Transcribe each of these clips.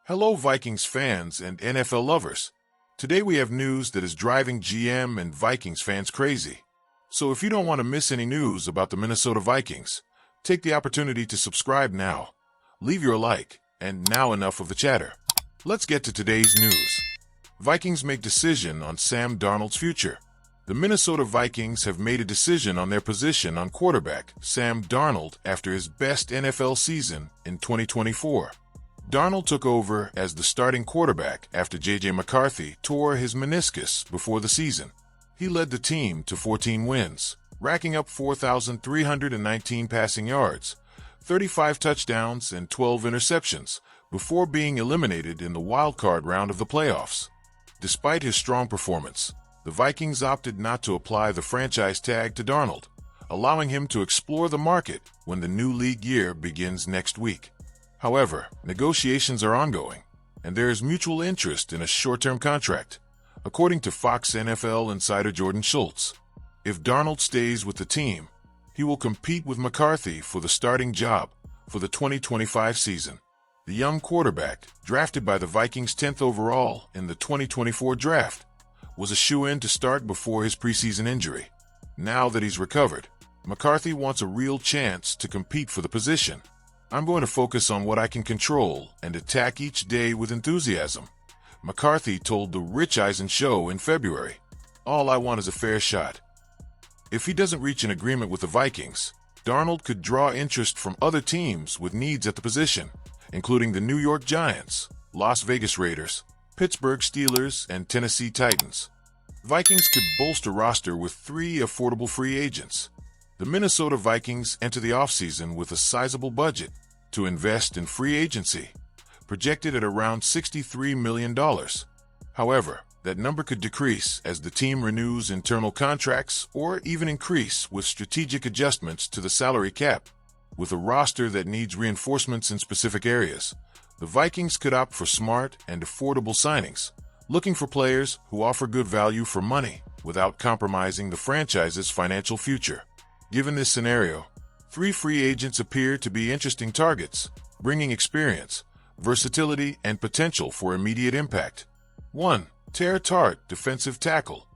Hello, Vikings fans and NFL lovers. Today we have news that is driving GM and Vikings fans crazy. So if you don't want to miss any news about the Minnesota Vikings, take the opportunity to subscribe now. Leave your like, and now enough of the chatter. Let's get to today's news. Vikings make decision on Sam Darnold's future. The Minnesota Vikings have made a decision on their position on quarterback Sam Darnold after his best NFL season in 2024. Darnold took over as the starting quarterback after J.J. McCarthy tore his meniscus before the season. He led the team to 14 wins, racking up 4,319 passing yards, 35 touchdowns, and 12 interceptions before being eliminated in the wild-card round of the playoffs. Despite his strong performance, the Vikings opted not to apply the franchise tag to Darnold, allowing him to explore the market when the new league year begins next week. However, negotiations are ongoing, and there is mutual interest in a short-term contract, according to Fox NFL insider Jordan Schultz. If Darnold stays with the team, he will compete with McCarthy for the starting job for the 2025 season. The young quarterback, drafted by the Vikings 10th overall in the 2024 draft, was a shoo-in to start before his preseason injury. Now that he's recovered, McCarthy wants a real chance to compete for the position. "I'm going to focus on what I can control and attack each day with enthusiasm," McCarthy told the Rich Eisen show in February. "All I want is a fair shot." If he doesn't reach an agreement with the Vikings, Darnold could draw interest from other teams with needs at the position, including the New York Giants, Las Vegas Raiders, Pittsburgh Steelers, and Tennessee Titans. Vikings could bolster roster with 3 affordable free agents. The Minnesota Vikings enter the offseason with a sizable budget to invest in free agency, projected at around $63 million. However, that number could decrease as the team renews internal contracts or even increase with strategic adjustments to the salary cap. With a roster that needs reinforcements in specific areas, the Vikings could opt for smart and affordable signings, looking for players who offer good value for money without compromising the franchise's financial future. Given this scenario, 3 free agents appear to be interesting targets, bringing experience, versatility, and potential for immediate impact. 1. Ter Tart, defensive tackle.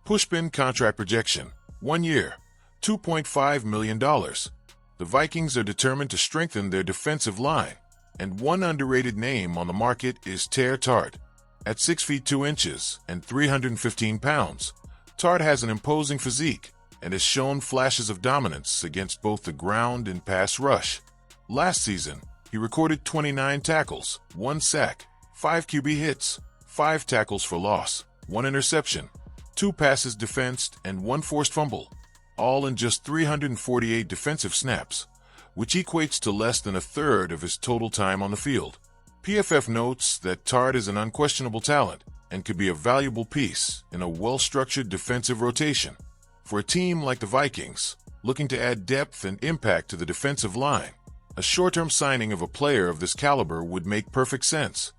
Pushpin contract projection, 1 year, $2.5 million. The Vikings are determined to strengthen their defensive line, and one underrated name on the market is Ter Tart. At 6 feet 2 inches and 315 pounds, Tart has an imposing physique and has shown flashes of dominance against both the ground and pass rush. Last season, he recorded 29 tackles, 1 sack, 5 QB hits, 5 tackles for loss, 1 interception, 2 passes defensed, and 1 forced fumble, all in just 348 defensive snaps, which equates to less than a third of his total time on the field. PFF notes that Tart is an unquestionable talent and could be a valuable piece in a well-structured defensive rotation. For a team like the Vikings, looking to add depth and impact to the defensive line, a short-term signing of a player of this caliber would make perfect sense.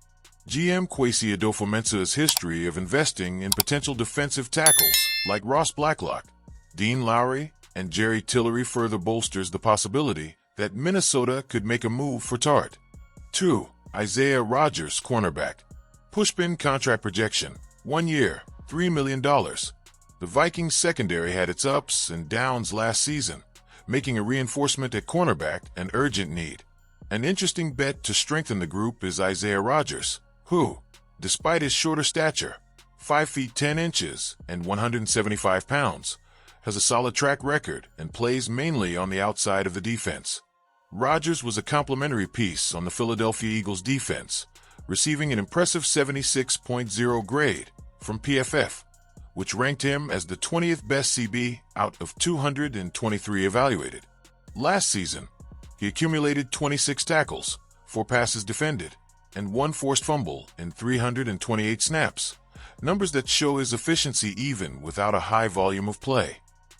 GM Kwesi Adofo-Mensah's history of investing in potential defensive tackles like Ross Blacklock, Dean Lowry, and Jerry Tillery further bolsters the possibility that Minnesota could make a move for Tart. 2. Isaiah Rodgers, cornerback. Pushpin contract projection, 1 year, $3 million. The Vikings secondary had its ups and downs last season, making a reinforcement at cornerback an urgent need. An interesting bet to strengthen the group is Isaiah Rodgers, who, despite his shorter stature, 5 feet 10 inches and 175 pounds, has a solid track record and plays mainly on the outside of the defense. Rodgers was a complementary piece on the Philadelphia Eagles defense, receiving an impressive 76.0 grade from PFF, which ranked him as the 20th best CB out of 223 evaluated. Last season, he accumulated 26 tackles, 4 passes defended, and 1 forced fumble in 328 snaps, numbers that show his efficiency even without a high volume of play.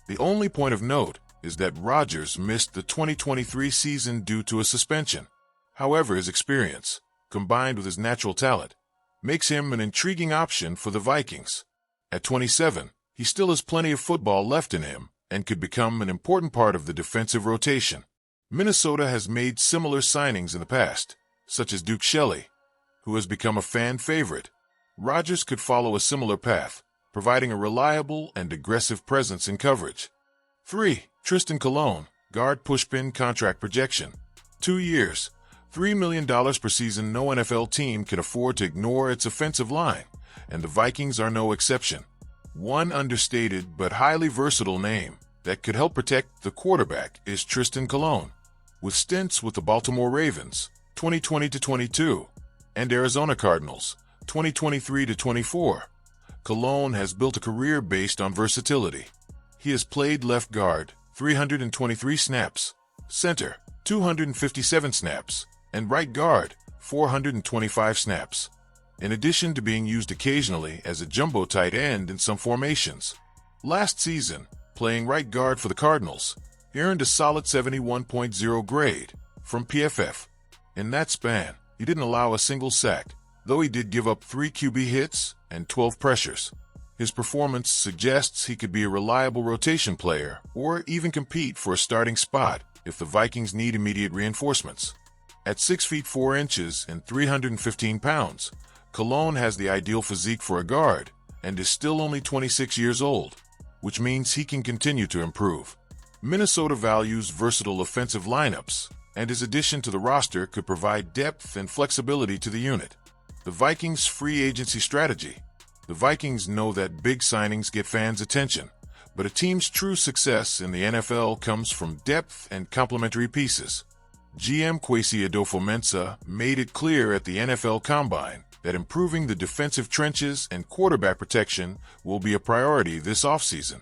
The only point of note is that Rodgers missed the 2023 season due to a suspension. However, his experience, combined with his natural talent, makes him an intriguing option for the Vikings. At 27, he still has plenty of football left in him and could become an important part of the defensive rotation. Minnesota has made similar signings in the past, such as Duke Shelley, who has become a fan favorite. Rodgers could follow a similar path, providing a reliable and aggressive presence in coverage. 3. Tristan Colon, guard pushpin contract projection. 2 years, $3 million per season. No NFL team can afford to ignore its offensive line, and the Vikings are no exception. One understated but highly versatile name that could help protect the quarterback is Tristan Colon. With stints with the Baltimore Ravens, 2020-22, and Arizona Cardinals, 2023-24, Colon has built a career based on versatility. He has played left guard, 323 snaps, center, 257 snaps, and right guard, 425 snaps. In addition to being used occasionally as a jumbo tight end in some formations. Last season, playing right guard for the Cardinals, he earned a solid 71.0 grade from PFF. In that span, he didn't allow a single sack, though he did give up 3 QB hits and 12 pressures. His performance suggests he could be a reliable rotation player or even compete for a starting spot if the Vikings need immediate reinforcements. At 6 feet 4 inches and 315 pounds, Colon has the ideal physique for a guard and is still only 26 years old, which means he can continue to improve. Minnesota values versatile offensive lineups, and his addition to the roster could provide depth and flexibility to the unit. The Vikings' free agency strategy. The Vikings know that big signings get fans' attention, but a team's true success in the NFL comes from depth and complementary pieces. GM Kwesi Adofo-Mensah made it clear at the NFL Combine that improving the defensive trenches and quarterback protection will be a priority this offseason.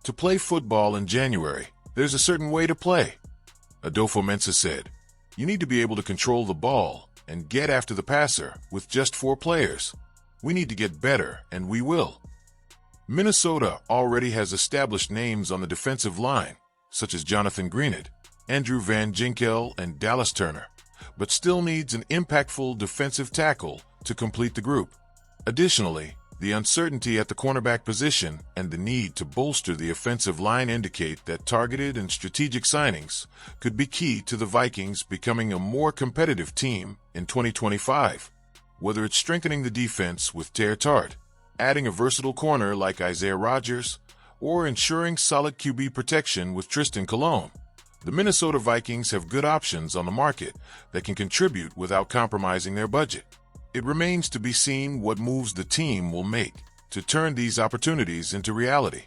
To play football in January, there's a certain way to play. Adofo-Mensah said, "You need to be able to control the ball and get after the passer with just 4 players. We need to get better, and we will." Minnesota already has established names on the defensive line, such as Jonathan Greenard, Andrew Van Ginkel, and Dallas Turner, but still needs an impactful defensive tackle to complete the group. Additionally, the uncertainty at the cornerback position and the need to bolster the offensive line indicate that targeted and strategic signings could be key to the Vikings becoming a more competitive team in 2025. Whether it's strengthening the defense with Tear Tart, adding a versatile corner like Isaiah Rodgers, or ensuring solid QB protection with Tristan Colon, the Minnesota Vikings have good options on the market that can contribute without compromising their budget. It remains to be seen what moves the team will make to turn these opportunities into reality.